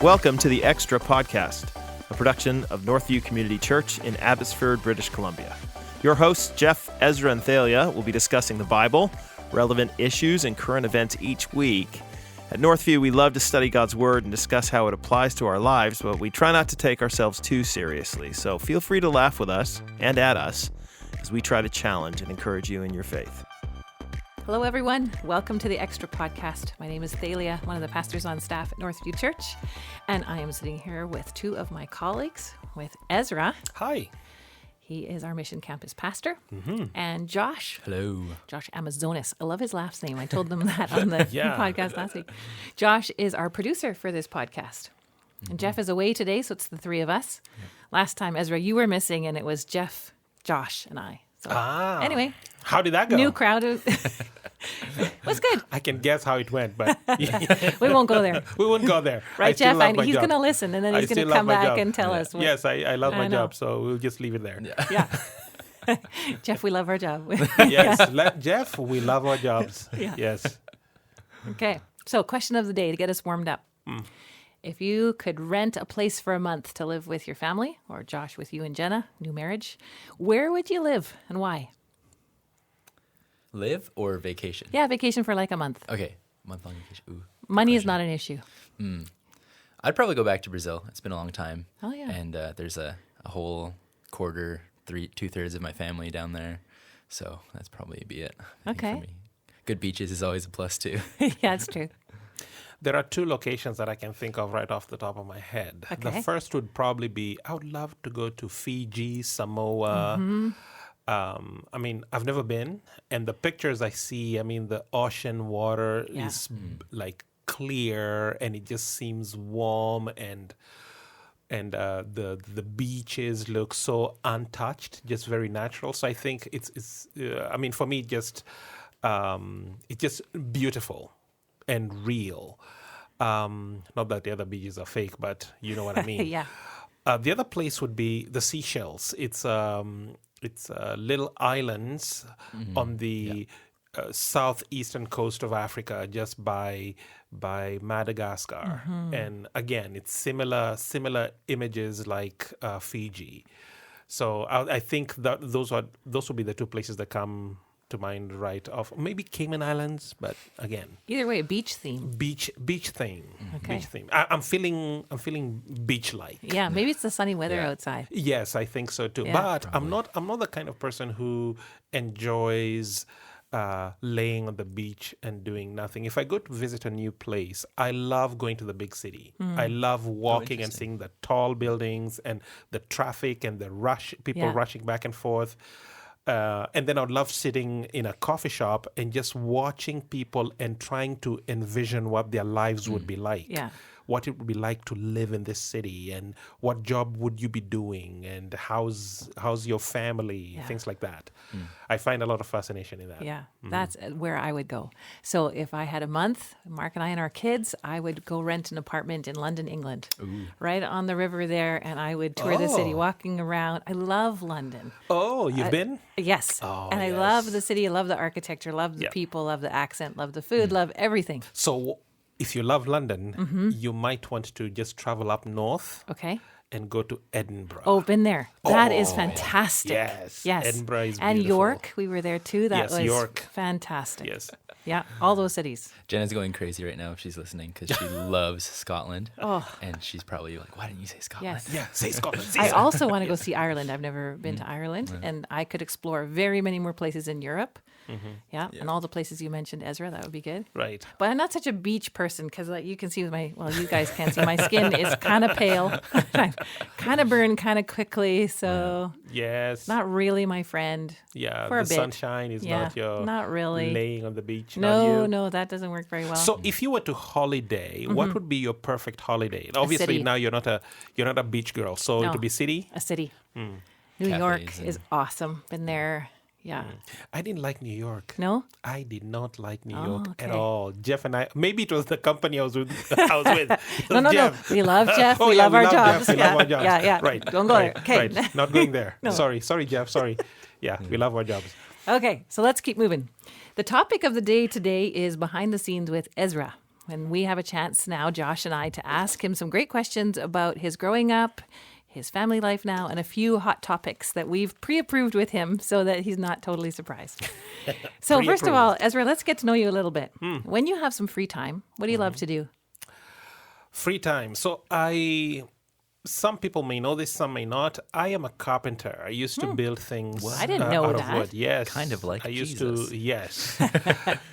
Welcome to the Extra Podcast, a production of Northview Community Church in Abbotsford, British Columbia. Your hosts, Jeff, Ezra, and Thaleia, will be discussing the Bible, relevant issues, and current events each week. At Northview, we love to study God's Word and discuss how it applies to our lives, but we try not to take ourselves too seriously. So feel free to laugh with us and at us as we try to challenge and encourage you in your faith. Hello, everyone. Welcome to the Extra Podcast. My name is Thaleia, one of the pastors on staff at Northview Church, and I am sitting here with two of my colleagues, with Ezra. Hi. He is our Mission Campus pastor, and Josh. Hello. Josh Amazonas. I love his last name. I told them that on the Yeah. podcast last week. Josh is our producer for this podcast. And Jeff is away today, so it's the three of us. Last time, Ezra, you were missing, and it was Jeff, Josh, and I. So anyway. How did that go? New crowd. Was good. I can guess how it went, but We won't go there. we won't go there. Right, I still Jeff? love my He's job. going to listen, and then I he's going still to come love my back job. and tell us. What, Yes, I love I my know. job, so we'll just leave it there. Yeah. Jeff, we love our job. Yes, Jeff, we love our jobs. Yeah. Yes. Okay. So, question of the day to get us warmed up. If you could rent a place for a month to live with your family, or Josh with you and Jenna, new marriage, where would you live and why? Live or vacation? Yeah, vacation for like a month. Okay, month-long vacation. Ooh. Money is not an issue. I'd probably go back to Brazil. It's been a long time. Oh, yeah. And there's a whole quarter, two-thirds of my family down there. So that's probably be it. I think, Okay. for me. Good beaches is always a plus too. Yeah, it's true. There are two locations that I can think of right off the top of my head. Okay. The first would probably be, I would love to go to Fiji, Samoa. I mean, I've never been, and the pictures I see, I mean, the ocean water Yeah. is like clear, and it just seems warm, and the beaches look so untouched, just very natural. So I think it's I mean, for me, it's just beautiful and real. Not that the other beaches are fake, but you know what I mean. Yeah. The other place would be the Seychelles. It's little islands on the southeastern coast of Africa, just by Madagascar. And again, it's similar images like Fiji. So I think that those would be the two places that come to mind right off. Maybe Cayman Islands, but again, Either way, a beach theme. beach theme. Okay. Beach theme. I'm feeling beach-like. Yeah, maybe it's the sunny weather Yeah. outside. Yes, I think so too. Yeah. But I'm not the kind of person who enjoys laying on the beach and doing nothing. If I go to visit a new place, I love going to the big city. I love walking and interesting. seeing the tall buildings and the traffic and the rush, people Yeah. rushing back and forth. And then I'd love sitting in a coffee shop and just watching people and trying to envision what their lives would be like. Yeah. What it would be like to live in this city, and what job would you be doing, and how's your family, Yeah. things like that. I find a lot of fascination in that. Yeah, that's where I would go. So if I had a month, Mark and I and our kids, I would go rent an apartment in London, England, right on the river there, and I would tour the city, Oh. walking around. I love London. Oh, you've been? Yes. Oh, and I yes. love the city. I love the architecture, love the Yeah. people, love the accent, love the food, love everything. So if you love London, you might want to just travel up north Okay. and go to Edinburgh. Oh, been there. That is Oh, fantastic. yes. Yes. Edinburgh is And beautiful. York, we were there too. That Yes, was York. fantastic. Yes. Yeah, all those cities. Jenna's going crazy right now if she's listening because she loves Scotland. Oh. And she's probably like, why didn't you say Scotland? Yes. Yeah, say Scotland. Say I Scotland. also want to go see Ireland. I've never been to Ireland, and I could explore very many more places in Europe. Yeah, and all the places you mentioned, Ezra, that would be good. Right. But I'm not such a beach person because, like, you can see with my, well, you guys can't see, my skin is kind of pale. I kind of burn kind of quickly, so Yes. not really my friend. Yeah, for a the bit. sunshine is Yeah, not your not really. laying on the beach. not No, you. no, that doesn't work very well. So if you were to holiday, what would be your perfect holiday? Obviously city. now you're not a beach girl, so No. it would be city. a city. New York Cafes is and- awesome. Been there. Yeah. I didn't like New York. No? I did not like New Oh, York at okay. all. Jeff and I, maybe it was the company I was with. It No, was no, Jeff. no. We love Jeff. Oh, we yeah, love our Jeff. jobs. We yeah. love our jobs. Yeah, yeah. Right. Don't go right, there. Okay. Right. Not going there. Sorry, Jeff. Sorry. Yeah, we love our jobs. Okay, so let's keep moving. The topic of the day today is behind the scenes with Ezra. And we have a chance now, Josh and I, to ask him some great questions about his growing up, his family life now, and a few hot topics that we've pre-approved with him so that he's not totally surprised. So first of all, Ezra, let's get to know you a little bit. When you have some free time, what do you love to do? Free time. So some people may know this, some may not. I am a carpenter. I used to build things I didn't know out that. of wood. Yes. Kind of like I used Jesus. to, yes.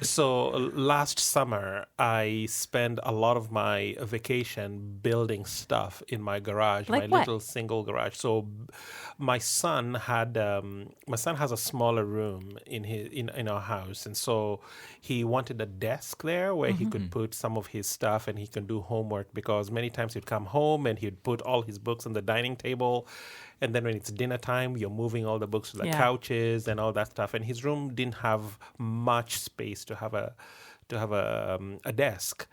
So last summer, I spent a lot of my vacation building stuff in my garage, Like my what? little single garage. So my son has a smaller room in our house, and so he wanted a desk there where he could put some of his stuff and he can do homework, because many times he'd come home and he'd put all his books on the dining table, and then when it's dinner time, you're moving all the books to the couches and all that stuff. And his room didn't have much space to have a desk.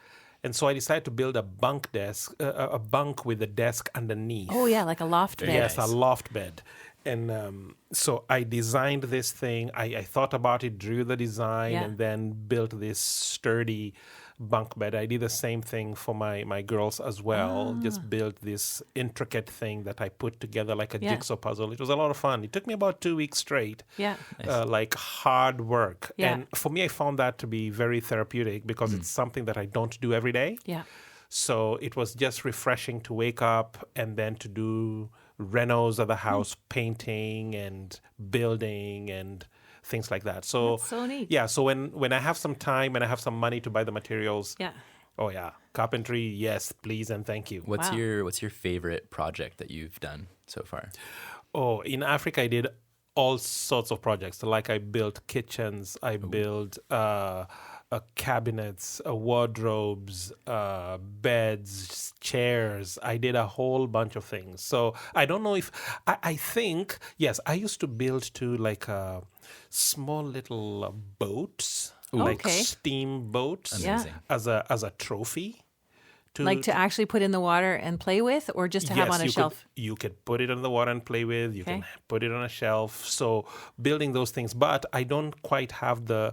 And so I decided to build a bunk desk, a bunk with a desk underneath. Oh, yeah, like a loft bed. Yes, a loft bed. And so I designed this thing. I thought about it, drew the design, and then built this sturdy bunk bed. I did the same thing for my girls as well. Just built this intricate thing that I put together like a jigsaw puzzle. It was a lot of fun. It took me about 2 weeks straight. Yeah. Like hard work. Yeah. And for me, I found that to be very therapeutic, because it's something that I don't do every day. Yeah. So it was just refreshing to wake up and then to do renos of the house, painting and building and things like that. So That's so neat. Yeah, so when I have some time and I have some money to buy the materials, Yeah. oh yeah, carpentry, yes, please and thank you. What's Wow. your favorite project that you've done so far? Oh, in Africa, I did all sorts of projects. Like I built kitchens, I built cabinets, wardrobes, beds, chairs. I did a whole bunch of things. So I don't know if I think, yes, I used to build too, like small little boats, like Okay. steam boats, Amazing. as a trophy. Like to actually put in the water and play with, or just to have on a shelf? You could put it in the water and play with. You Okay. can put it on a shelf. So building those things, but I don't quite have the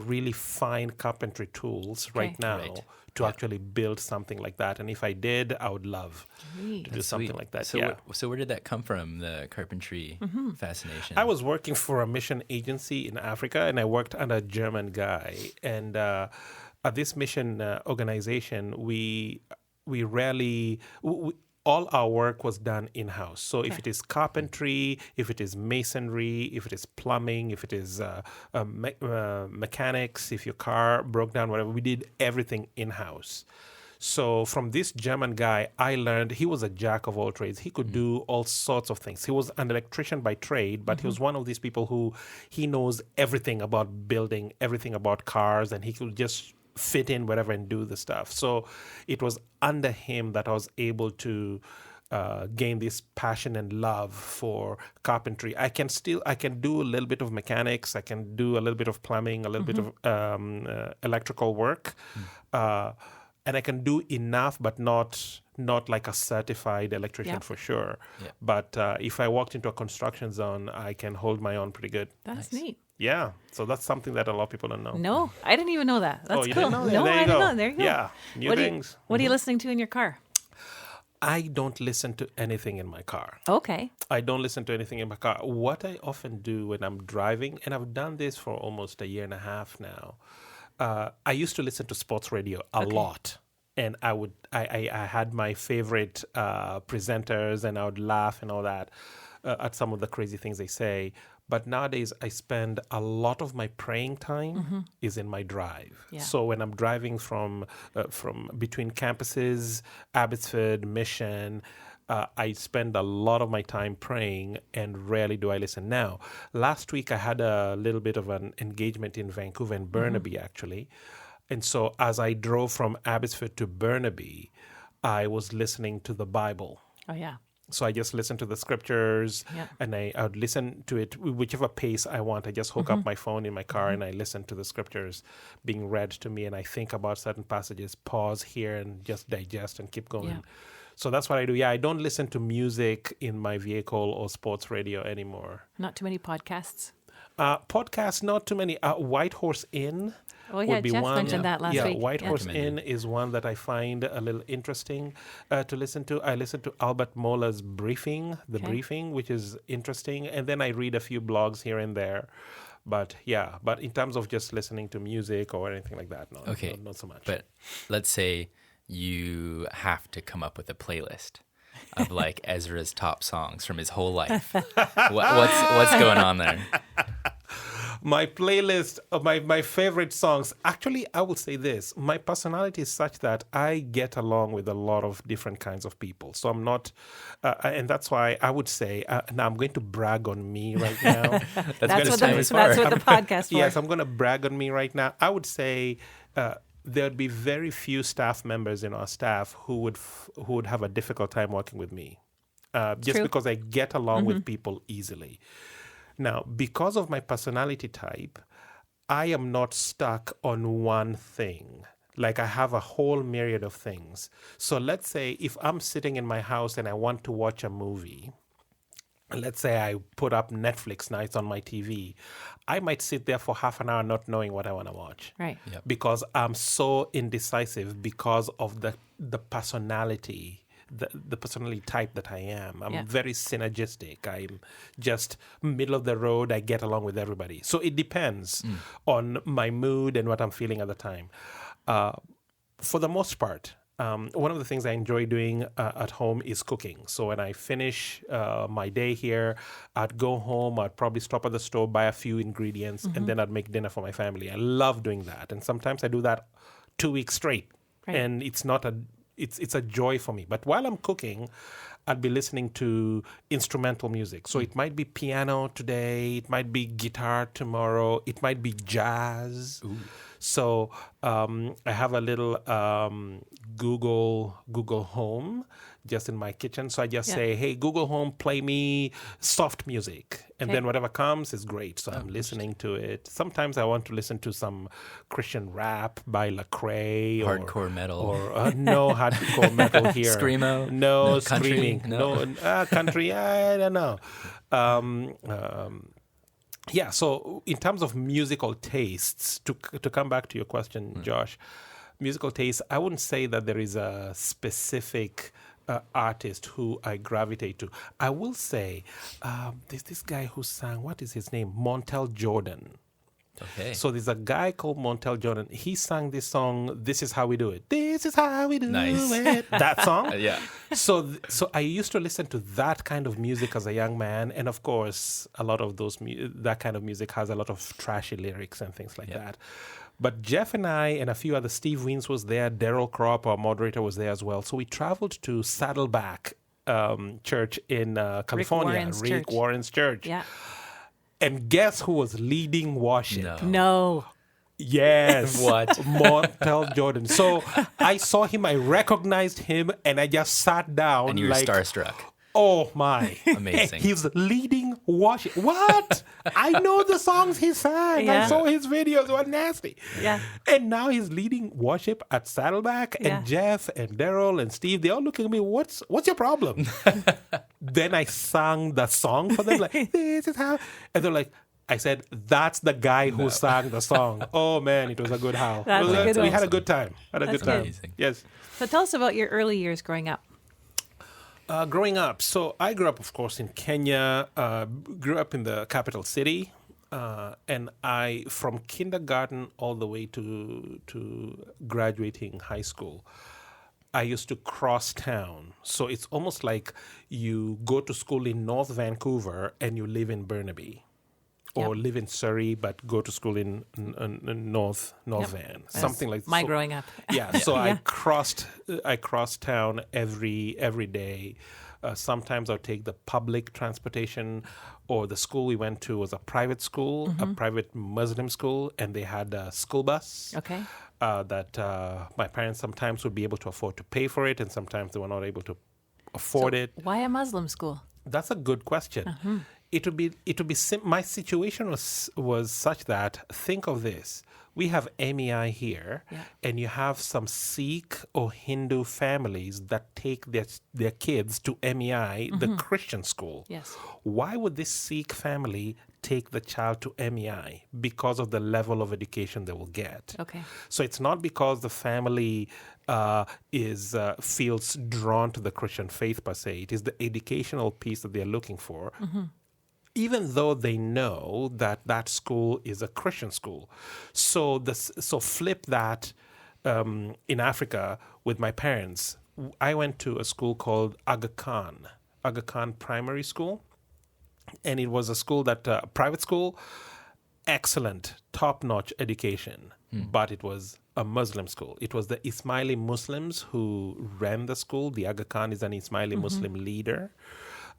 really fine carpentry tools right Okay. now Right. to actually build something like that. And if I did, I would love to do something Sweet. like that. So, yeah. so where did that come from? The carpentry fascination. I was working for a mission agency in Africa, and I worked under a German guy. And at this mission organization, we rarely. All our work was done in-house. So if it is carpentry, if it is masonry, if it is plumbing, if it is mechanics, if your car broke down, whatever, we did everything in-house. So from this German guy, I learned he was a jack of all trades. He could do all sorts of things. He was an electrician by trade, but he was one of these people who he knows everything about building, everything about cars, and he could just fit in wherever and do the stuff. So it was under him that I was able to gain this passion and love for carpentry. I can do a little bit of mechanics. I can do a little bit of plumbing, a little bit of electrical work. And I can do enough, but not like a certified electrician for sure. Yeah. But if I walked into a construction zone, I can hold my own pretty good. That's neat. Yeah, so that's something that a lot of people don't know. No, I didn't even know that. That's Oh, you cool. didn't know that? No, There you I didn't go. know. There you go. Yeah, new things. What are you listening to in your car? I don't listen to anything in my car. Okay. I don't listen to anything in my car. What I often do when I'm driving, and I've done this for almost a year and a half now, I used to listen to sports radio a lot. And I had my favorite presenters, and I would laugh and all that at some of the crazy things they say. But nowadays, I spend a lot of my praying time is in my drive. Yeah. So when I'm driving from between campuses, Abbotsford, Mission, I spend a lot of my time praying, and rarely do I listen. Now, last week I had a little bit of an engagement in Vancouver and Burnaby, actually. And so as I drove from Abbotsford to Burnaby, I was listening to the Bible. Oh, yeah. So I just listened to the scriptures, Yeah. and I would listen to it whichever pace I want. I just hook up my phone in my car and I listen to the scriptures being read to me, and I think about certain passages, pause here and just digest and keep going. Yeah. So that's what I do. Yeah, I don't listen to music in my vehicle or sports radio anymore. Not too many podcasts. Podcasts, not too many. White Horse Inn Oh, yeah, would be Jeff one. mentioned that last week. White Horse Recommended. Inn is one that I find a little interesting to listen to. I listen to Albert Mohler's Briefing, Briefing, which is interesting. And then I read a few blogs here and there. But in terms of just listening to music or anything like that, no, not so much. But let's say you have to come up with a playlist of like Ezra's top songs from his whole life. What's going on there? My playlist of my favorite songs. Actually, I would say this. My personality is such that I get along with a lot of different kinds of people. So I'm not, and that's why I would say, now I'm going to brag on me right now. That's what the podcast for. Yes, I'm going to brag on me right now. I would say there'd be very few staff members in our staff who would have a difficult time working with me, just True. because I get along with people easily. Now, because of my personality type, I am not stuck on one thing. Like I have a whole myriad of things. So let's say if I'm sitting in my house and I want to watch a movie, let's say I put up Netflix nights on my TV, I might sit there for half an hour not knowing what I want to watch. Right. Yep. Because I'm so indecisive because of the personality. The personality type that I am. I'm very synergistic. I'm just middle of the road. I get along with everybody. So it depends on my mood and what I'm feeling at the time. For the most part, one of the things I enjoy doing at home is cooking. So when I finish my day here, I'd go home, I'd probably stop at the store, buy a few ingredients, and then I'd make dinner for my family. I love doing that. And sometimes I do that 2 weeks straight. Right. And it's not it's a joy for me. But while I'm cooking, I'd be listening to instrumental music. So it might be piano today, it might be guitar tomorrow, it might be jazz. Ooh. So I have a little Google Home just in my kitchen. So I just say, hey, Google Home, play me soft music. And then whatever comes is great. So I'm listening to it. Sometimes I want to listen to some Christian rap by Lecrae. Hardcore metal. Or no hardcore metal here. Screamo? No Country? screaming. No country. I don't know. So in terms of musical tastes, to come back to your question, Josh, musical tastes, I wouldn't say that there is a specific artist who I gravitate to. I will say there's this guy who sang, what is his name? Montel Jordan. Okay. So there's a guy called Montel Jordan. He sang this song, This Is How We Do It. This is how we do it. That song? Yeah. So I used to listen to that kind of music as a young man. And of course, a lot of that kind of music has a lot of trashy lyrics and things like that. But Jeff and I and a few other, Steve Weens was there, Daryl Kropp, our moderator, was there as well. So we traveled to Saddleback Church in California, Rick Warren's church. Yeah. And guess who was leading worship? No. Yes. What? Montel Jordan. So I saw him, I recognized him, and I just sat down. And you were starstruck. Oh my. Amazing. He's leading worship. What? I know the songs he sang. Yeah. I saw his videos. What nasty. Yeah. And now he's leading worship at Saddleback. And Jeff and Daryl and Steve, they all look at me, what's your problem? Then I sang the song for them, like, this is how. And they're like, I said, that's the guy who sang the song. Oh man, it was a good howl. We had a good time. Amazing. Yes. So tell us about your early years growing up. Growing up, so I grew up, of course, in Kenya, grew up in the capital city, and from kindergarten all the way to graduating high school, I used to cross town. So it's almost like you go to school in North Vancouver and you live in Burnaby. Or live in Surrey, but go to school in North Van, something like that. My growing up. So I crossed town every day. Sometimes I'll take the public transportation, or the school we went to was a private school, a private Muslim school, and they had a school bus. Okay. That my parents sometimes would be able to afford to pay for it, and sometimes they were not able to afford it. Why a Muslim school? That's a good question. it would be my situation was such that, think of this. We have MEI here, and you have some Sikh or Hindu families that take their kids to MEI, the Christian school. Yes. Why would this Sikh family take the child to MEI? Because of the level of education they will get. Okay. So it's not because the family feels drawn to the Christian faith per se. It is the educational piece that they're looking for. Even though they know that school is a Christian school. So flip that in Africa with my parents. I went to a school called Aga Khan Primary School. And it was a school private school, excellent, top-notch education. But it was a Muslim school. It was the Ismaili Muslims who ran the school. The Aga Khan is an Ismaili Muslim leader.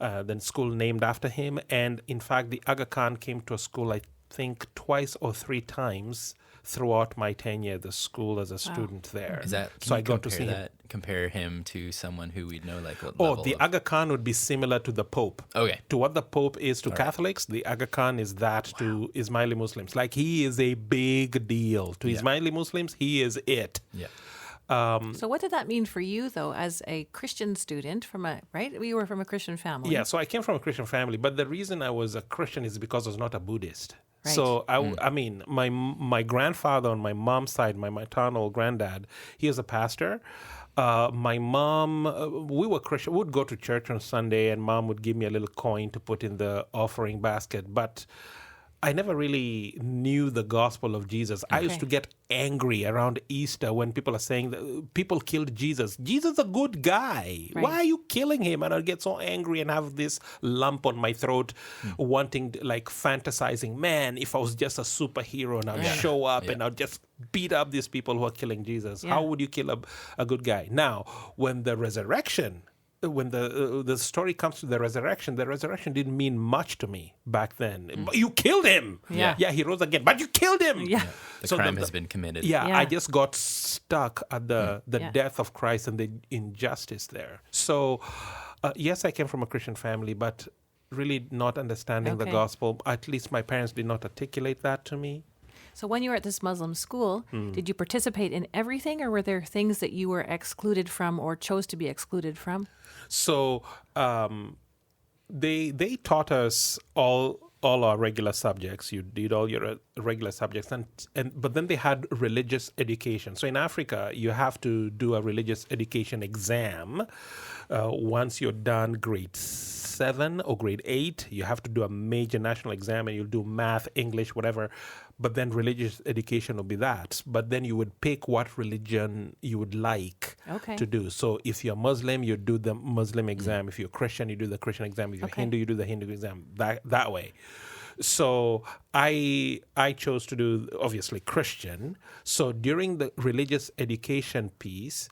Then school named after him. And in fact, the Aga Khan came to a school, I think, twice or three times throughout my tenure at the school as a student there. Is that, so I got to see compare him to someone who we'd know, like a Oh, level the of... Aga Khan would be similar to the Pope. Okay. To what the Pope is to Catholics, the Aga Khan is that to Ismaili Muslims. Like, he is a big deal. To Ismaili Muslims, he is it. Yeah. So what did that mean for you, though, as a Christian student right? You were from a Christian family. Yeah, so I came from a Christian family, but the reason I was a Christian is because I was not a Buddhist. Right. So, I mean, my grandfather on my mom's side, my maternal granddad, he was a pastor. My mom, we were Christian. We would go to church on Sunday, and mom would give me a little coin to put in the offering basket. But I never really knew the gospel of Jesus. I used to get angry around Easter when people are saying that people killed Jesus. Jesus is a good guy. Right. Why are you killing him? And I'd get so angry and have this lump on my throat, wanting, like, fantasizing, man, if I was just a superhero and I'd show up and I'd just beat up these people who are killing Jesus. How would you kill a good guy? Now, when the resurrection... When the story comes to the resurrection didn't mean much to me back then. You killed him. Yeah. Yeah, he rose again, but you killed him. Yeah. The crime has been committed. Yeah, Yeah. I just got stuck at the death of Christ and the injustice there. So, yes, I came from a Christian family, but really not understanding the gospel. At least my parents did not articulate that to me. So when you were at this Muslim school, did you participate in everything, or were there things that you were excluded from or chose to be excluded from? So they taught us all our regular subjects. You did all your regular subjects, but then they had religious education. So in Africa, you have to do a religious education exam. Once you're done grade 7 or grade 8, you have to do a major national exam, and you'll do math, English, whatever. But then religious education will be that. But then you would pick what religion you would like to do. So if you're Muslim, you do the Muslim exam. If you're Christian, you do the Christian exam. If you're Hindu, you do the Hindu exam. That way. So I chose to do, obviously, Christian. So during the religious education piece,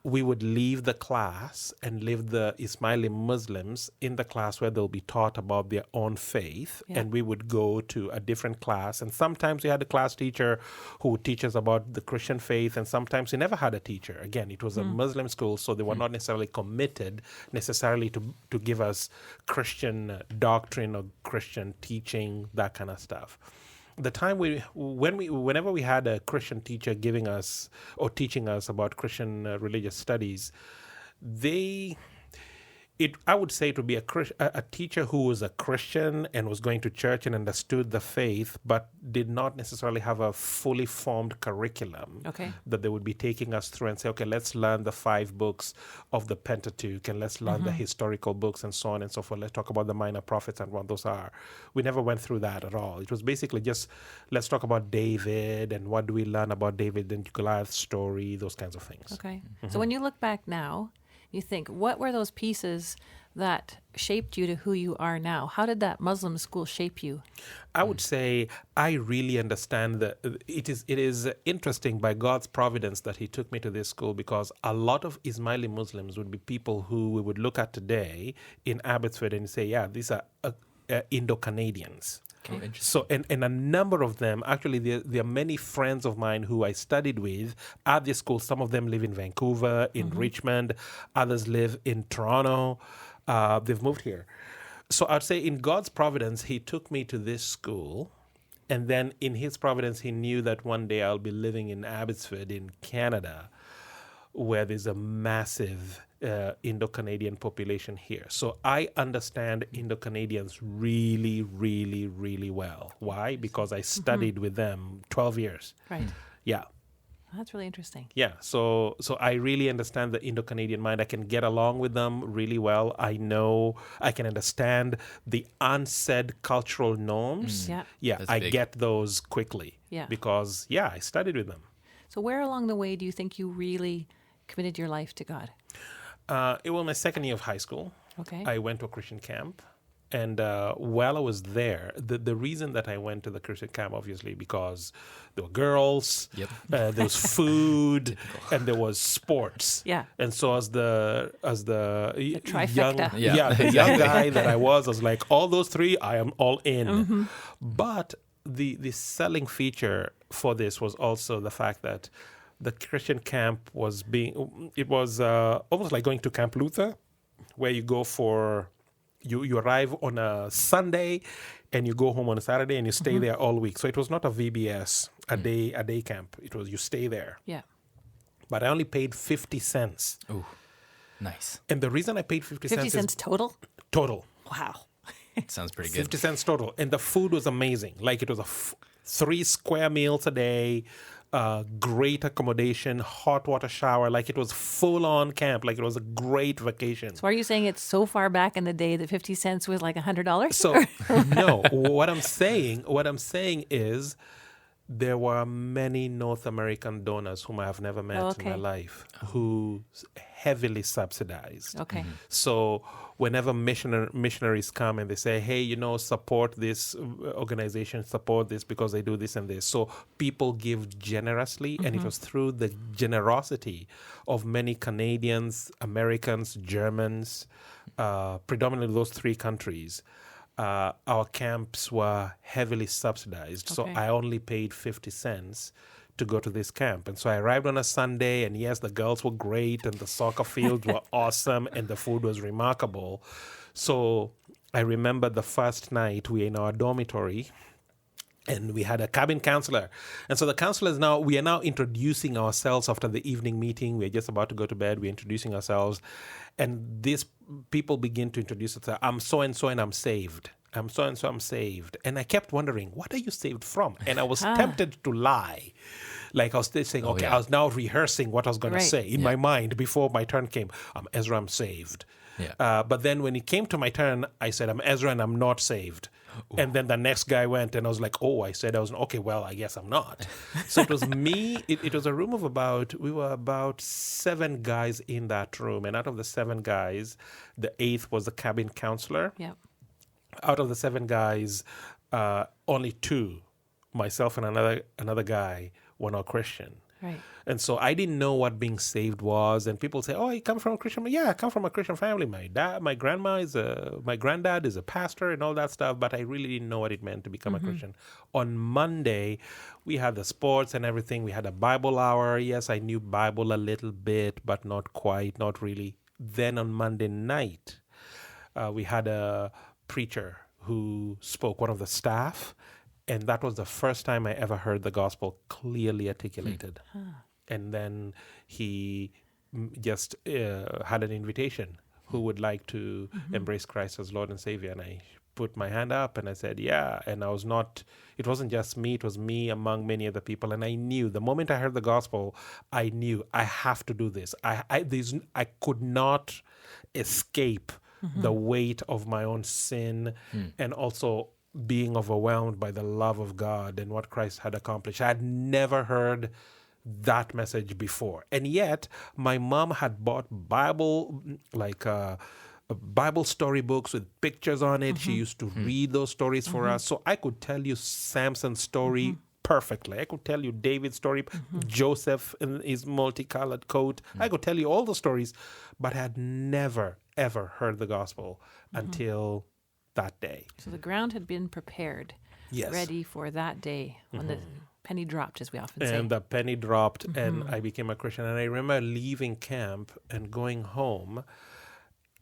we would leave the class and leave the Ismaili Muslims in the class where they'll be taught about their own faith. And we would go to a different class. And sometimes we had a class teacher who would teach us about the Christian faith. And sometimes we never had a teacher. Again, it was a Muslim school, so they were not necessarily committed necessarily to give us Christian doctrine or Christian teaching, that kind of stuff. The time whenever we had a Christian teacher giving us or teaching us about Christian religious studies, I would say it would be a teacher who was a Christian and was going to church and understood the faith, but did not necessarily have a fully formed curriculum that they would be taking us through and say, okay, let's learn the 5 books of the Pentateuch, and let's learn the historical books and so on and so forth. Let's talk about the minor prophets and what those are. We never went through that at all. It was basically just, let's talk about David and what do we learn about David and Goliath's story, those kinds of things. Okay. So when you look back now, you think, what were those pieces that shaped you to who you are now? How did that Muslim school shape you? I would say I really understand that it is interesting by God's providence that he took me to this school, because a lot of Ismaili Muslims would be people who we would look at today in Abbotsford and say, yeah, these are Indo-Canadians. Okay. So, and a number of them, actually, there are many friends of mine who I studied with at this school. Some of them live in Vancouver, in Richmond. Others live in Toronto. They've moved here. So I'd say in God's providence, he took me to this school. And then in his providence, he knew that one day I'll be living in Abbotsford in Canada, where there's a massive Indo-Canadian population here. So I understand Indo-Canadians really, really, really well. Why? Because I studied with them 12 years. Right. Yeah. That's really interesting. Yeah, so I really understand the Indo-Canadian mind. I can get along with them really well. I know I can understand the unsaid cultural norms. Yeah. That's I big. get those quickly. Yeah. Because I studied with them. So where along the way do you think you really committed your life to God? It was my second year of high school. Okay. I went to a Christian camp. And while I was there, the reason that I went to the Christian camp, obviously, because there were girls, Yep. there was food, and there was sports. Yeah. And so as the trifecta. young, the young guy that I was like, all those three, I am all in. But the selling feature for this was also the fact that the Christian camp was almost like going to Camp Luther, where you go for... You arrive on a Sunday and you go home on a Saturday and you stay there all week. So it was not a VBS, a day camp. It was you stay there. Yeah. But I only paid 50 cents. Ooh, nice. And the reason I paid 50 50 cents cents is total? total. Wow. Sounds pretty good. 50 cents total. And the food was amazing. Like it was 3 square meals a day, great accommodation, hot water shower. Like it was full on camp. Like it was a great vacation. So are you saying it's so far back in the day that 50 cents was like $100? So no, what I'm saying is there were many North American donors whom I have never met in my life who heavily subsidized. Okay. So whenever missionaries come and they say, hey, support this organization, support this because they do this and this. So people give generously, and it was through the generosity of many Canadians, Americans, Germans, predominantly those 3 countries. Our camps were heavily subsidized. So I only paid 50 cents to go to this camp. And so I arrived on a Sunday, and yes, the girls were great, and the soccer fields were awesome, and the food was remarkable. So I remember the first night we were in our dormitory, and we had a cabin counselor. And so the counselors we are now introducing ourselves after the evening meeting. We're just about to go to bed. We're introducing ourselves. And these people begin to introduce themselves. I'm so-and-so and I'm saved. I'm so-and-so, I'm saved. And I kept wondering, what are you saved from? And I was tempted to lie. Like I was still saying, I was now rehearsing what I was going to say in my mind before my turn came. I'm Ezra, I'm saved. Yeah. But then when it came to my turn, I said, I'm Ezra and I'm not saved. Ooh. And then the next guy went and I was like, I said I was, okay, well, I guess I'm not. So it was me. It was a room of we were about 7 guys in that room. And out of the 7 guys, the 8th was the cabin counselor. Yeah. Out of the 7 guys, only 2, myself and another guy, were not Christian. Right. And so I didn't know what being saved was. And people say, you come from a Christian family? Yeah, I come from a Christian family. My granddad is a pastor and all that stuff. But I really didn't know what it meant to become a Christian. On Monday, we had the sports and everything. We had a Bible hour. Yes, I knew Bible a little bit, but not quite, not really. Then on Monday night, we had a preacher who spoke, one of the staff. And that was the first time I ever heard the gospel clearly articulated. And then he just had an invitation, who would like to embrace Christ as Lord and Savior. And I put my hand up and I said, yeah. And it wasn't just me, it was me among many other people. And I knew, the moment I heard the gospel, I knew I have to do this. I could not escape the weight of my own sin and also being overwhelmed by the love of God and what Christ had accomplished. I had never heard that message before. And yet, my mom had bought Bible storybooks with pictures on it. She used to read those stories for us. So I could tell you Samson's story perfectly. I could tell you David's story, Joseph in his multicolored coat. I could tell you all the stories, but I had never, ever heard the gospel until that day. So the ground had been prepared, ready for that day when the penny dropped, as we often say. And the penny dropped, and I became a Christian. And I remember leaving camp and going home,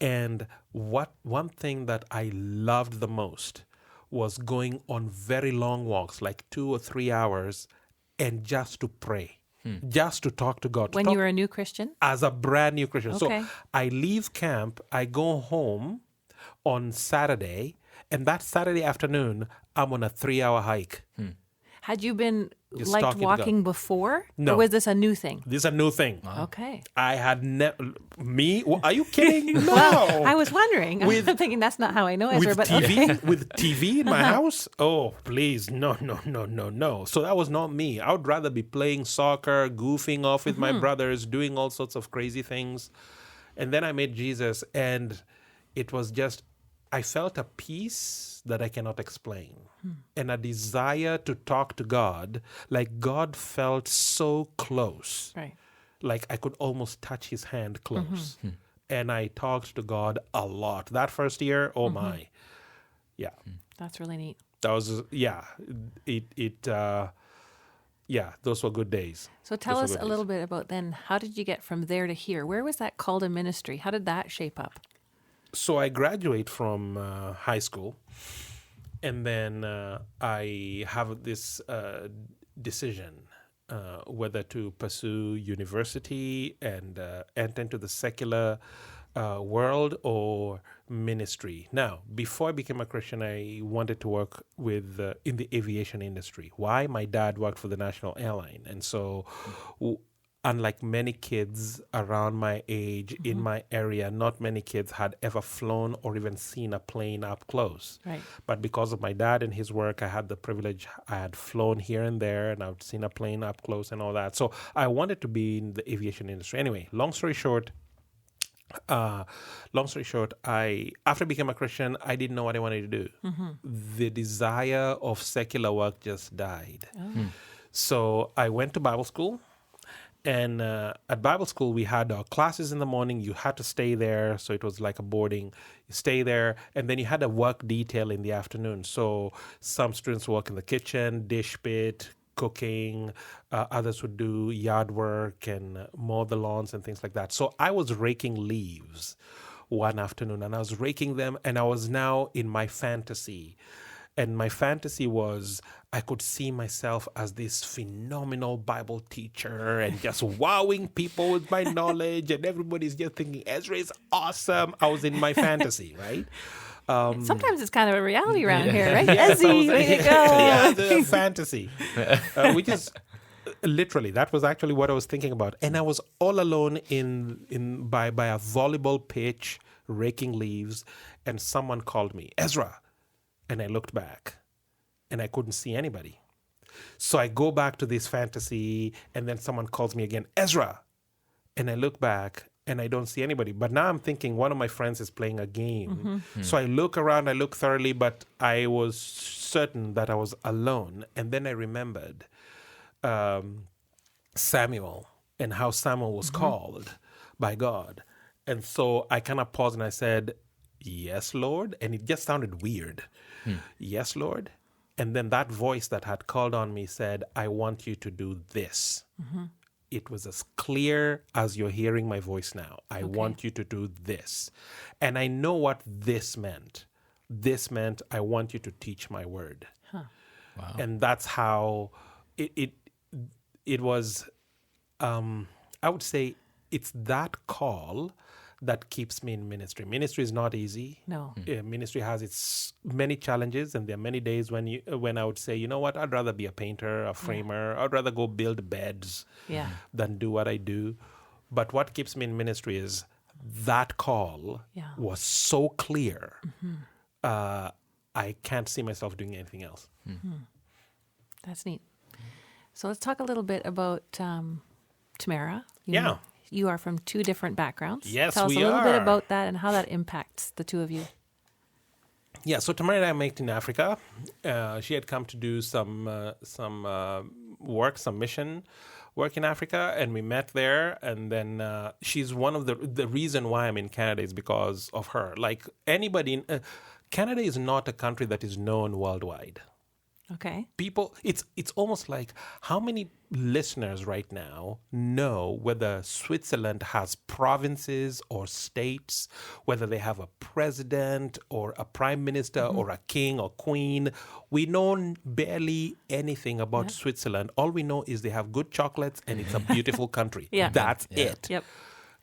And one thing that I loved the most was going on very long walks, like 2 or 3 hours, and just to pray, just to talk to God. When you were a new Christian? As a brand new Christian. Okay. So I leave camp, I go home on Saturday, and that Saturday afternoon, I'm on a 3-hour hike. Had you been Just liked talking to walking God. before? No. Or was this a new thing? This is a new thing. Okay. I had never... Me? Are you kidding? No. Well, I was wondering. With- I'm thinking that's not how I know Ezra, With but TV, okay. with TV in my house? Oh, please, no. So that was not me. I would rather be playing soccer, goofing off with my brothers, doing all sorts of crazy things. And then I met Jesus, and it was just, I felt a peace that I cannot explain, and a desire to talk to God. Like God felt so close. Right. Like I could almost touch his hand close. And I talked to God a lot. That first year, oh my. Yeah. That's really neat. That was, yeah. Those were good days. So tell Those us were a good little bit about then, how did you get from there to here? Where was that call to ministry? How did that shape up? So I graduate from high school, and then I have this decision whether to pursue university and enter into the secular world or ministry. Now, before I became a Christian, I wanted to work with in the aviation industry. Why? My dad worked for the national airline, and so unlike many kids around my age in my area, not many kids had ever flown or even seen a plane up close. Right. But because of my dad and his work, I had the privilege. I had flown here and there, and I've seen a plane up close and all that. So I wanted to be in the aviation industry. Anyway, long story short, I after I became a Christian, I didn't know what I wanted to do. The desire of secular work just died. So I went to Bible school. And at Bible school, we had our classes in the morning. You had to stay there. So it was like a boarding. You stay there. And then you had a work detail in the afternoon. So some students work in the kitchen, dish pit, cooking. Others would do yard work and mow the lawns and things like that. So I was raking leaves one afternoon. And I was raking them. And I was now in my fantasy. And my fantasy was I could see myself as this phenomenal Bible teacher and just wowing people with my knowledge, and everybody's just thinking, Ezra is awesome. I was in my fantasy, right? Sometimes it's kind of a reality around here, right? Yes, I Ezzie, was- way to go. Yeah, the fantasy. Which is literally, that was actually what I was thinking about. And I was all alone by a volleyball pitch, raking leaves, and someone called me, Ezra. And I looked back, and I couldn't see anybody. So I go back to this fantasy, and then someone calls me again, Ezra. And I look back, and I don't see anybody. But now I'm thinking one of my friends is playing a game. So I look around, I look thoroughly, but I was certain that I was alone. And then I remembered Samuel and how Samuel was called by God. And so I kind of paused and I said, yes, Lord. And it just sounded weird. Yes, Lord. And then that voice that had called on me said, I want you to do this. It was as clear as you're hearing my voice now. I want you to do this. And I know what this meant. This meant I want you to teach my word. Wow. And that's how it was, I would say it's that call that keeps me in ministry. Ministry is not easy. No. Ministry has its many challenges, and there are many days when I would say, you know what, I'd rather be a painter, a framer. I'd rather go build beds than do what I do. But what keeps me in ministry is that call was so clear. I can't see myself doing anything else. That's neat. So let's talk a little bit about Tamara. You are from two different backgrounds. Yes, Tell us we a little bit are. about that and how that impacts the two of you. Yeah, so Tamara and I met in Africa. She had come to do some work, some mission work in Africa, and we met there. And then she's one of the reason why I'm in Canada is because of her. Like anybody, Canada is not a country that is known worldwide. Okay. People, it's almost like how many listeners right now know whether Switzerland has provinces or states, whether they have a president or a prime minister or a king or queen. We know barely anything about Switzerland. All we know is they have good chocolates and it's a beautiful country. Yeah. That's it. Yep.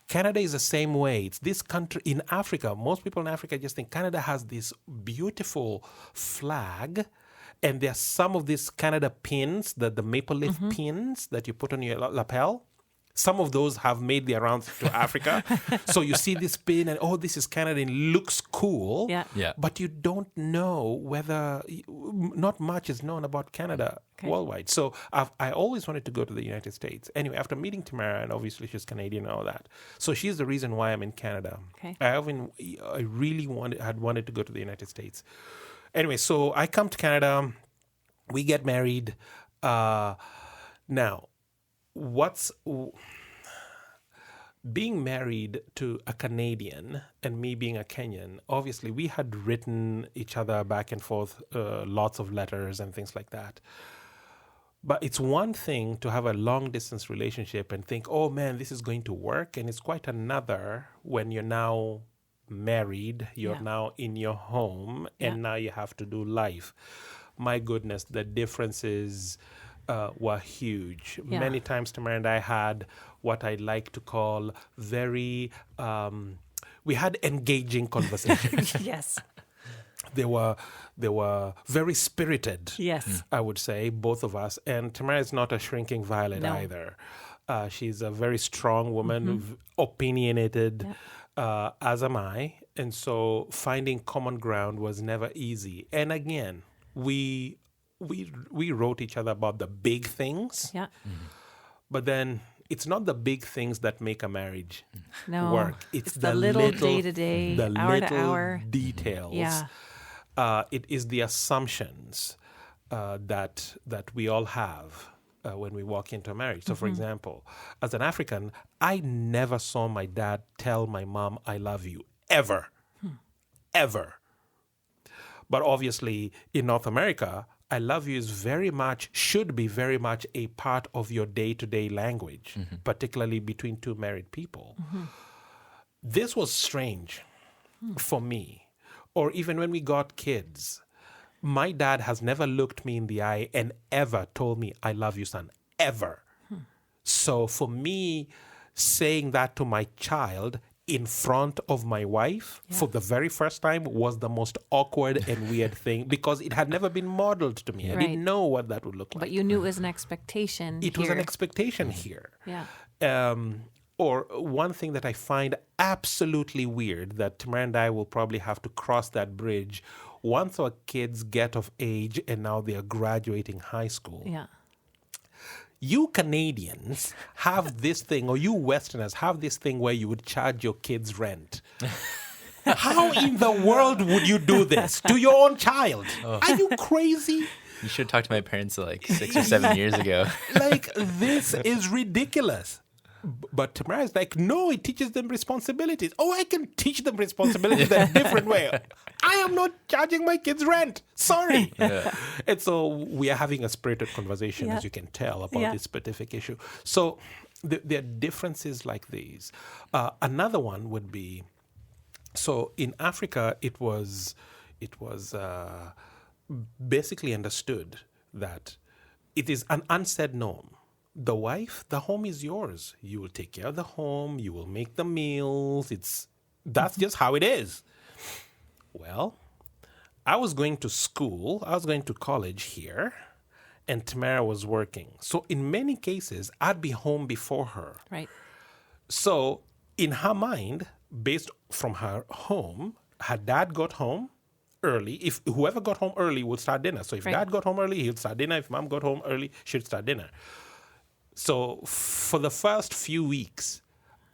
Canada is the same way. It's this country in Africa. Most people in Africa just think Canada has this beautiful flag. And there are some of these Canada pins, the maple leaf pins that you put on your lapel. Some of those have made their rounds to Africa. So you see this pin and, oh, this is Canada and it looks cool. Yeah. Yeah. But you don't know whether, not much is known about Canada worldwide. So I always wanted to go to the United States. Anyway, after meeting Tamara, and obviously she's Canadian and all that. So she's the reason why I'm in Canada. Okay. I really had wanted to go to the United States. Anyway, so I come to Canada. We get married. Now, being married to a Canadian and me being a Kenyan, obviously we had written each other back and forth lots of letters and things like that. But it's one thing to have a long-distance relationship and think, oh, man, this is going to work. And it's quite another when you're now married, you're now in your home, and now you have to do life. My goodness, the differences were huge. Yeah. Many times Tamara and I had what I like to call very, we had engaging conversations. Yes. They were very spirited. Yes. I would say, both of us. And Tamara is not a shrinking violet either. She's a very strong woman, opinionated. As am I. And so finding common ground was never easy. And again, we wrote each other about the big things. Yeah. But then it's not the big things that make a marriage work. It's the little day-to-day, the hour-to-hour details. Yeah. It is the assumptions that we all have when we walk into a marriage. So, for example, as an African, I never saw my dad tell my mom, I love you, ever. Ever. But obviously, in North America, I love you should be very much a part of your day-to-day language, particularly between two married people. This was strange for me. Or even when we got kids, my dad has never looked me in the eye and ever told me, I love you, son, ever. So for me, saying that to my child in front of my wife for the very first time was the most awkward and weird thing because it had never been modeled to me. I didn't know what that would look like. But you knew it was an expectation. It was an expectation here. Yeah. Or one thing that I find absolutely weird that Tamara and I will probably have to cross that bridge once our kids get of age and now they are graduating high school. Yeah. You Canadians have this thing, or you Westerners have this thing where you would charge your kids rent. How in the world would you do this to your own child? Are you crazy? You should talk to my parents like 6 or 7 years ago. Like, this is ridiculous. But Tamara is like, no, it teaches them responsibilities. Oh, I can teach them responsibilities in a different way. I am not charging my kids rent. Sorry. And so we are having a spirited conversation, as you can tell, about this specific issue. So there are differences like these. Another one would be, so in Africa, it was basically understood that it is an unsaid norm. The wife, the home is yours. You will take care of the home. You will make the meals. That's just how it is. Well, I was going to school. I was going to college here, and Tamara was working. So in many cases, I'd be home before her. Right. So in her mind, based from her home, her dad got home early. If whoever got home early would start dinner. So if dad got home early, he would start dinner. If mom got home early, she'd start dinner. So for the first few weeks,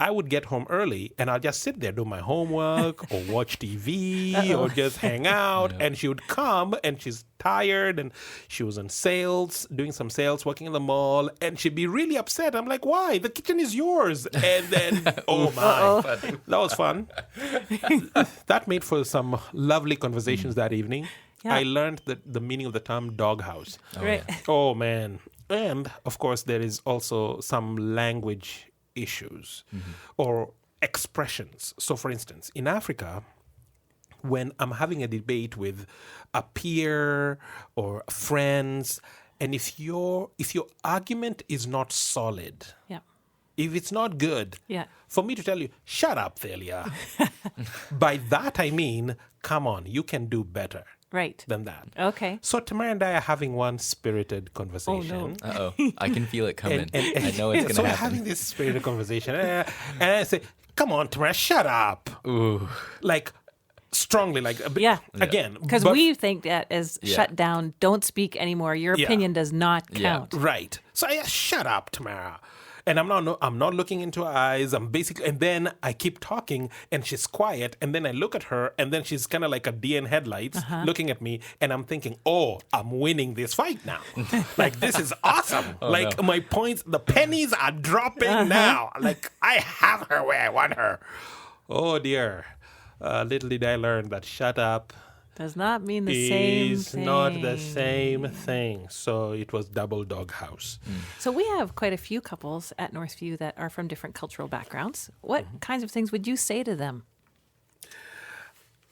I would get home early and I'll just sit there, do my homework or watch TV or just hang out. And she would come and she's tired and she was on sales, doing some sales, working in the mall. And she'd be really upset. I'm like, why? The kitchen is yours. And then, oh my, that was fun. That made for some lovely conversations that evening. Yeah. I learned the meaning of the term doghouse. Right. Oh, man. And, of course, there is also some language issues or expressions. So, for instance, in Africa, when I'm having a debate with a peer or friends, and if your argument is not solid, Yeah. if it's not good, Yeah. for me to tell you, shut up, Thaleia. By that I mean, come on, you can do better Right. than that. Okay. So Tamara and I are having one spirited conversation. Uh-oh. I can feel it coming. And I know it's going so to we're happen. having this spirited conversation. And I say, come on, Tamara, shut up. Ooh. Like, strongly, like, Yeah. again. Because but- we think that as Yeah. shut down, don't speak anymore. Your Yeah. opinion does not Yeah. count. Right. So I shut up, Tamara. And I'm not looking into her eyes. I'm basically, and then I keep talking, and she's quiet. And then I look at her, and then she's kind of like a deer in headlights, looking at me. And I'm thinking, oh, I'm winning this fight now. Like, this is awesome. Like, my points, the pennies are dropping now. Like, I have her where I want her. Oh dear. Little did I learn that shut up Does not mean the same is thing. not the same thing. So it was double doghouse. So we have quite a few couples at Northview that are from different cultural backgrounds. What kinds of things would you say to them?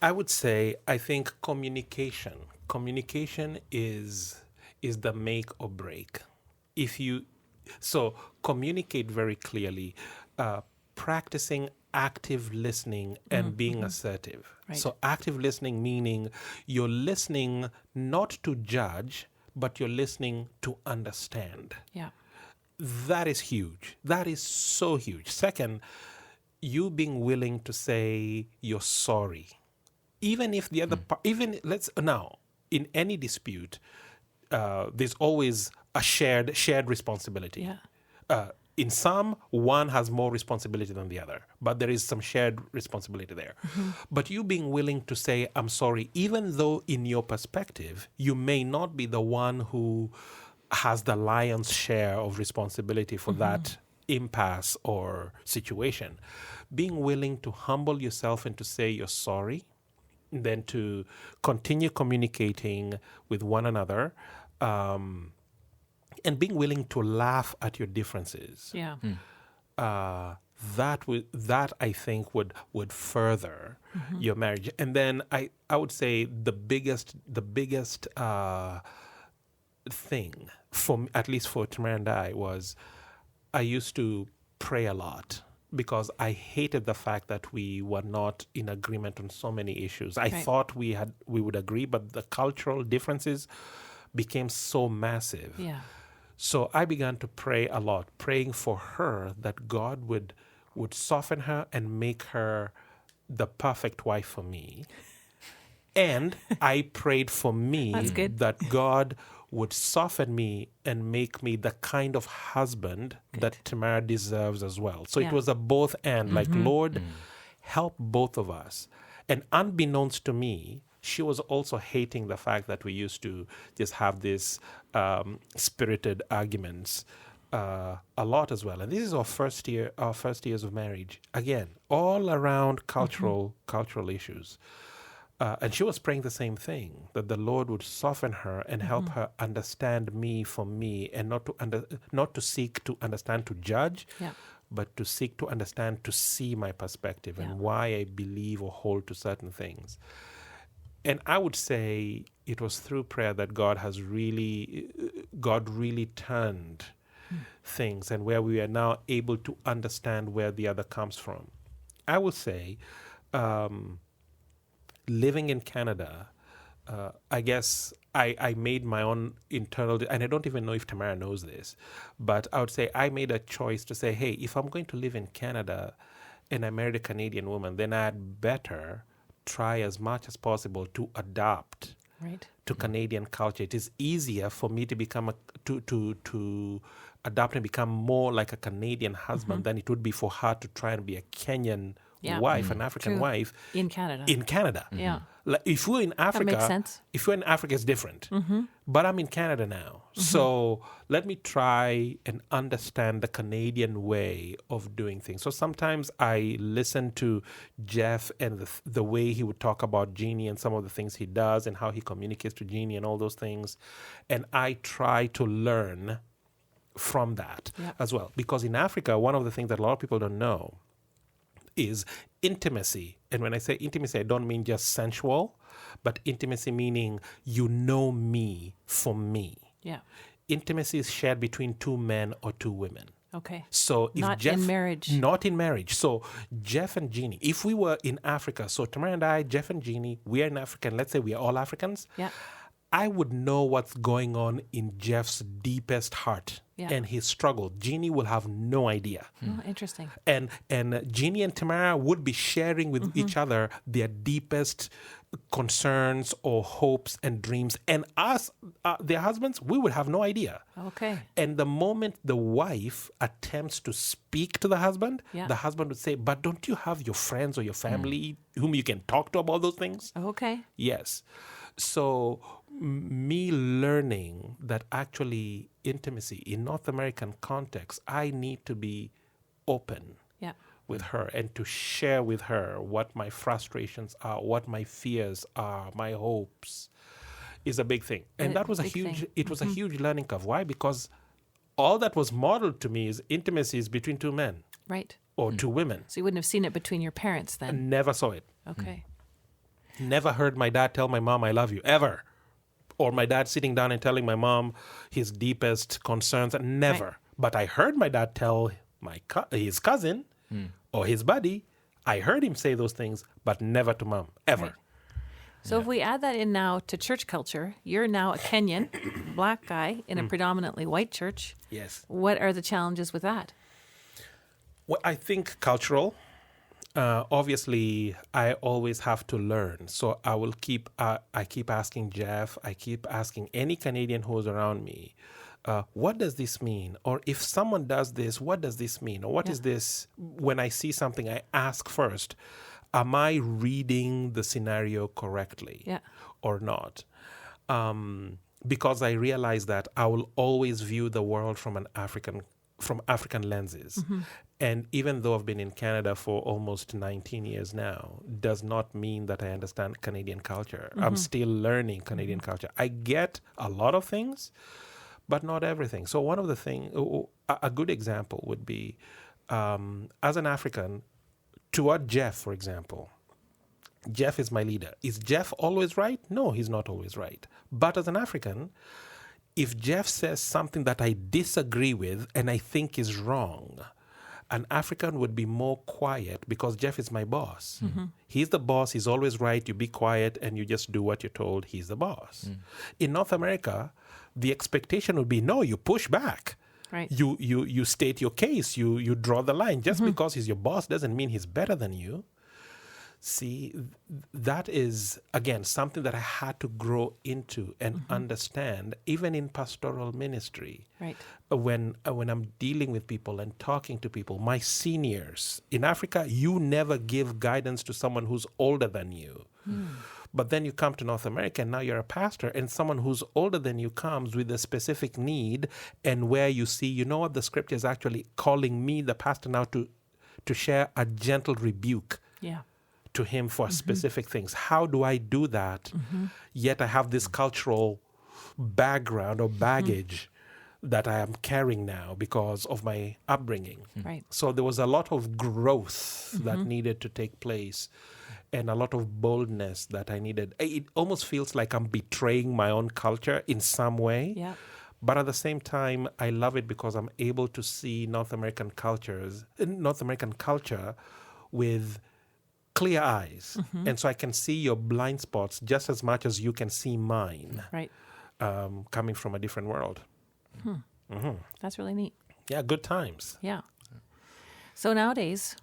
I would say, I think communication. Communication is the make or break. So communicate very clearly, practicing active listening and being assertive. Right. So active listening meaning you're listening not to judge, but you're listening to understand. Yeah. That is huge. That is so huge. Second, you being willing to say you're sorry. Even if the other now, in any dispute, there's always a shared responsibility. Yeah. In some, one has more responsibility than the other, but there is some shared responsibility there. But you being willing to say, I'm sorry, even though in your perspective, you may not be the one who has the lion's share of responsibility for that impasse or situation. Being willing to humble yourself and to say you're sorry, then to continue communicating with one another, and being willing to laugh at your differences. Yeah. That I think would further your marriage. And then I would say the biggest thing for at least for Tamara and I was I used to pray a lot because I hated the fact that we were not in agreement on so many issues. I thought we would agree, but the cultural differences became so massive. Yeah. So I began to pray a lot, praying for her that God would soften her and make her the perfect wife for me. And I prayed for me That's good. that God would soften me and make me the kind of husband that Tamara deserves as well. So Yeah. it was a both and, like, Lord, help both of us. And unbeknownst to me, she was also hating the fact that we used to just have these spirited arguments a lot as well. And this is our first years of marriage. Again, all around cultural issues. And she was praying the same thing, that the Lord would soften her and help her understand me for me, and not to seek to understand to judge, but to seek to understand to see my perspective and why I believe or hold to certain things. And I would say it was through prayer that God really turned things, and where we are now able to understand where the other comes from. I would say, living in Canada, I guess I made my own internal, and I don't even know if Tamara knows this, but I would say I made a choice to say, hey, if I'm going to live in Canada and I married a Canadian woman, then I'd better try as much as possible to adapt to Canadian culture. It is easier for me to become to adapt and become more like a Canadian husband than it would be for her to try and be a Kenyan Yeah. wife, an African True. wife, In Canada. in Canada. Yeah. Like if we're in Africa, makes sense. if we're in Africa, it's different. But I'm in Canada now, so let me try and understand the Canadian way of doing things. So sometimes I listen to Jeff and the way he would talk about Jeannie and some of the things he does and how he communicates to Jeannie and all those things, and I try to learn from that as well. Because in Africa, one of the things that a lot of people don't know is intimacy. And when I say intimacy, I don't mean just sensual, but intimacy meaning you know me for me. Yeah. Intimacy is shared between two men or two women. Okay. So if Not Jeff, in marriage. Not in marriage. So Jeff and Jeannie, if we were in Africa, so Tamara and I, Jeff and Jeannie, we are in Africa, and let's say we are all Africans, Yeah. I would know what's going on in Jeff's deepest heart and his struggle. Jeannie will have no idea. Oh, interesting. And Jeannie and Tamara would be sharing with each other their deepest concerns or hopes and dreams. And us, their husbands, we would have no idea. Okay. And the moment the wife attempts to speak to the husband would say, but don't you have your friends or your family whom you can talk to about those things? Okay. Yes. So me learning that actually intimacy in North American context, I need to be open with her and to share with her what my frustrations are, what my fears are, my hopes, is a big thing. And that was a huge, it was a huge learning curve. Why? Because all that was modeled to me is intimacy is between two men. Right. Or two women. So you wouldn't have seen it between your parents I then? never saw it. Okay. Never heard my dad tell my mom, I love you, ever. Or my dad sitting down and telling my mom his deepest concerns, never. Right. But I heard my dad tell his cousin or his buddy, I heard him say those things, but never to mom, ever. Right. So if we add that in now to church culture, you're now a Kenyan, black guy in a predominantly white church. Yes. What are the challenges with that? Well, I think cultural. Obviously, I always have to learn. So I will keep asking Jeff, I keep asking any Canadian who's around me, what does this mean? Or if someone does this, what does this mean? Or what is this? When I see something, I ask first, am I reading the scenario correctly or not? Because I realize that I will always view the world from African lenses. And even though I've been in Canada for almost 19 years now, does not mean that I understand Canadian culture. I'm still learning Canadian culture. I get a lot of things, but not everything. So one of the things, a good example would be, as an African, toward Jeff, for example, Jeff is my leader. Is Jeff always right? No, he's not always right. But as an African, if Jeff says something that I disagree with and I think is wrong, an African would be more quiet because Jeff is my boss. He's the boss. He's always right. You be quiet and you just do what you're told. He's the boss. In North America, the expectation would be, no, you push back. Right. You state your case. You draw the line. Just because he's your boss doesn't mean he's better than you. See, that is, again, something that I had to grow into and understand, even in pastoral ministry. Right. When I'm dealing with people and talking to people, my seniors. In Africa, you never give guidance to someone who's older than you. But then you come to North America and now you're a pastor and someone who's older than you comes with a specific need and where you see, you know what, the scripture is actually calling me, the pastor, now to share a gentle rebuke. To him for specific things. How do I do that? Yet I have this cultural background or baggage that I am carrying now because of my upbringing. Right. So there was a lot of growth that needed to take place and a lot of boldness that I needed. It almost feels like I'm betraying my own culture in some way. Yeah. But at the same time, I love it because I'm able to see North American culture with clear eyes. And so I can see your blind spots just as much as you can see mine. Right. Coming from a different world. That's really neat. Yeah, good times. Yeah. So nowadays,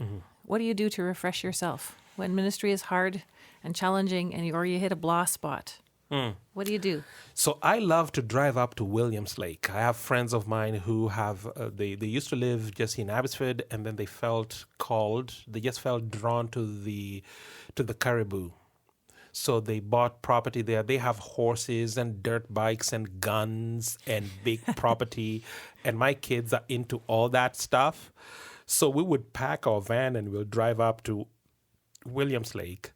what do you do to refresh yourself when ministry is hard and challenging or you hit a blah spot? What do you do? So I love to drive up to Williams Lake. I have friends of mine who have, they used to live just in Abbotsford, and then they just felt drawn to the Caribou. So they bought property there. They have horses and dirt bikes and guns and big property. And my kids are into all that stuff. So we would pack our van and we'll drive up to Williams Lake.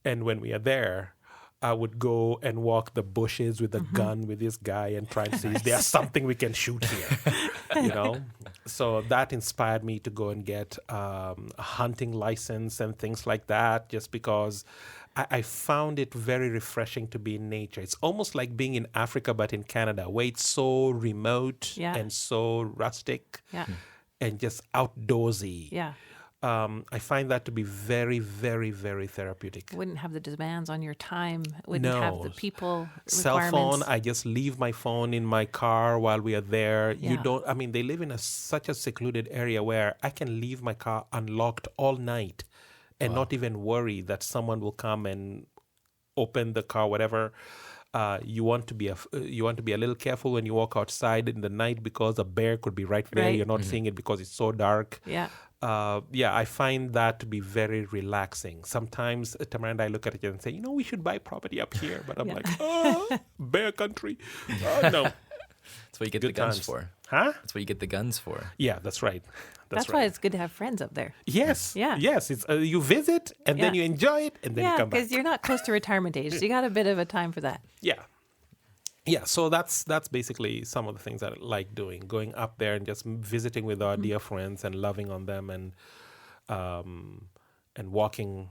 And when we are there, I would go and walk the bushes with a gun with this guy and try to see if there's something we can shoot here, So that inspired me to go and get a hunting license and things like that, just because I found it very refreshing to be in nature. It's almost like being in Africa, but in Canada, where it's so remote and so rustic and just outdoorsy. Yeah. I find that to be very, very, very therapeutic. Wouldn't have the demands on your time. Wouldn't have the people Cell requirements. phone, I just leave my phone in my car while we are there. Yeah. They live in such a secluded area where I can leave my car unlocked all night and not even worry that someone will come and open the car, whatever. You want to be a little careful when you walk outside in the night because a bear could be right there. Right. You're not seeing it because it's so dark. Yeah. I find that to be very relaxing. Sometimes Tamara and I look at it and say, we should buy property up here. But I'm like, bear country. No. That's what you get the guns for. Huh? That's what you get the guns for. Yeah, that's right. That's why it's good to have friends up there. Yes. Yeah. Yes. It's you visit and then you enjoy it and then you come back. because you're not close to retirement age. So you got a bit of a time for that. Yeah. Yeah, so that's basically some of the things that I like doing, going up there and just visiting with our dear friends and loving on them and walking,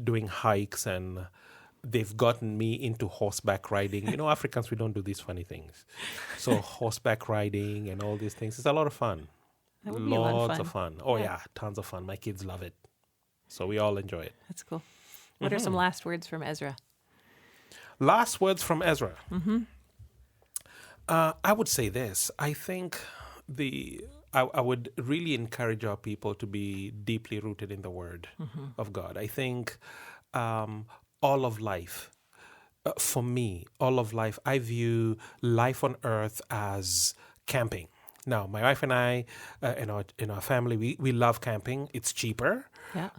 doing hikes, and they've gotten me into horseback riding. Africans, we don't do these funny things. So horseback riding and all these things, it's a lot of fun. That would be a lot of fun. Of fun. Oh yeah, tons of fun. My kids love it. So we all enjoy it. That's cool. What are some last words from Ezra? Last words from Ezra. I would say this. I think I would really encourage our people to be deeply rooted in the Word of God. I think all of life, for me, I view life on earth as camping. Now, my wife and I, in our family, we love camping. It's cheaper,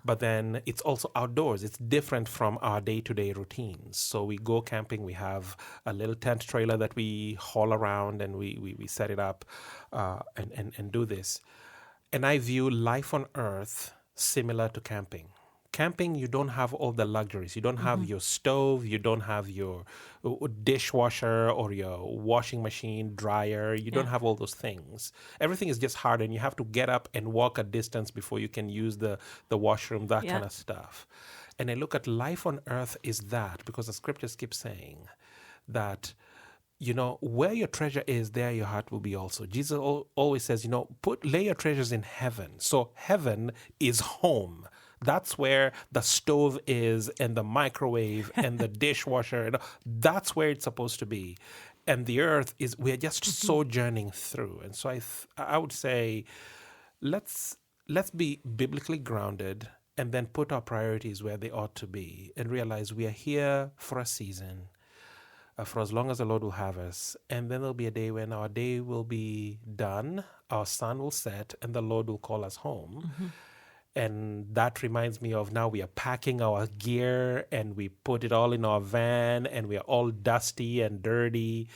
but then it's also outdoors. It's different from our day-to-day routines. So we go camping. We have a little tent trailer that we haul around, and we set it up and do this. And I view life on earth similar to camping. Camping, you don't have all the luxuries. You don't have your stove. You don't have your dishwasher or your washing machine, dryer. You don't have all those things. Everything is just hard, and you have to get up and walk a distance before you can use the washroom, that kind of stuff. And I look at life on earth is that, because the scriptures keep saying that, where your treasure is, there your heart will be also. Jesus always says, lay your treasures in heaven. So heaven is home. That's where the stove is, and the microwave and the dishwasher. That's where it's supposed to be. And the earth is, we're just sojourning through. And so I would say, let's be biblically grounded and then put our priorities where they ought to be and realize we are here for a season, for as long as the Lord will have us. And then there'll be a day when our day will be done, our sun will set, and the Lord will call us home. And that reminds me of now we are packing our gear and we put it all in our van and we are all dusty and dirty,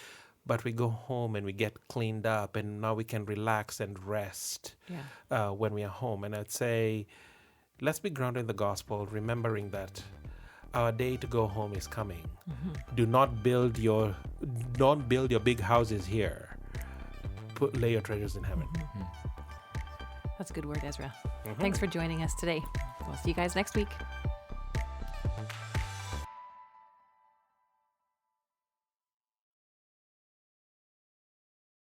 but we go home and we get cleaned up and now we can relax and rest when we are home. And I'd say, let's be grounded in the gospel, remembering that our day to go home is coming. Do not build your big houses here. Lay your treasures in heaven. That's a good word, Ezra. Thanks for joining us today. We'll see you guys next week.